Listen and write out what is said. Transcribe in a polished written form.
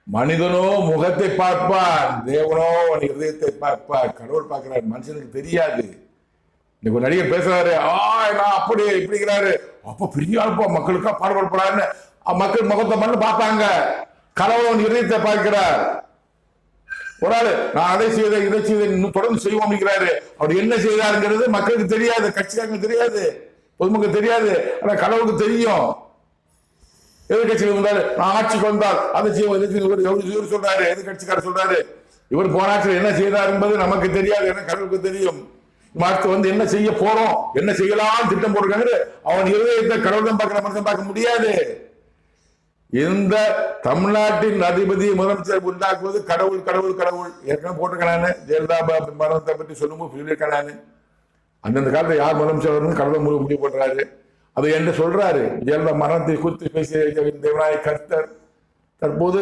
மனிதனோ முகத்தை பார்ப்பான், தேவனோ அவன் இதயத்தை பார்ப்பார். கடவுள் பார்க்கிறார், மனுஷனுக்கு தெரியாது. இன்னைக்கு ஒரு நடிகர் பேசுறாரு, நான் அப்படி இப்படிங்கிறாரு, அப்ப பெரிய ஆள்பா மக்களுக்கா பாடுபடப்படாதுன்னு மக்கள் முகத்தை மட்டும் பார்த்தாங்க. கடவுள் அவன் இதயத்தை பார்க்கிறார். ஒரு ஆளு நான் அதை செய்த இதை செய்த இன்னும் தொடர்ந்து செய்வோம் அப்படிங்கிறாரு. அவர் என்ன செய்தாருங்கிறது மக்களுக்கு தெரியாது, கட்சிக்காரங்களுக்கு தெரியாது, பொதுமக்கள் தெரியாது. ஆனா கடவுளுக்கு தெரியும். எதிர்கட்சிகள் வந்தாரு, நான் ஆட்சிக்கு வந்தால் அதை செய்வோம் சொல்றாரு, எதிர்கட்சிக்காரர் சொல்றாரு. இவர் போனாட்சியில் என்ன செய்தார் என்பது நமக்கு தெரியாது, ஏன்னா கடவுளுக்கு தெரியும். அடுத்து வந்து என்ன செய்ய போறோம், என்ன செய்யலாம் திட்டம் போடுறாங்க. அவன் இருதயத்தை கடவுள் தான் பார்க்கிற, மனுஷன் பார்க்க முடியாது. இந்த தமிழ்நாட்டின் அதிபதி முதலமைச்சர் உண்டாக்குவது கடவுள் கடவுள் கடவுள். ஏற்கனவே போட்டிருக்கானு ஜெயலலிதா மரணத்தை பற்றி சொல்லும்போது சொல்லியிருக்கானு. அந்தந்த காலத்தில் யார் முதலமைச்சர் வரும்னு கடவுள் முடிவு பண்றாரு. அது என்று சொல்றாரு. ஜெயலலிதா மரணத்தை குறித்து பேசிய தேவநாயக கர்த்தர் தற்போது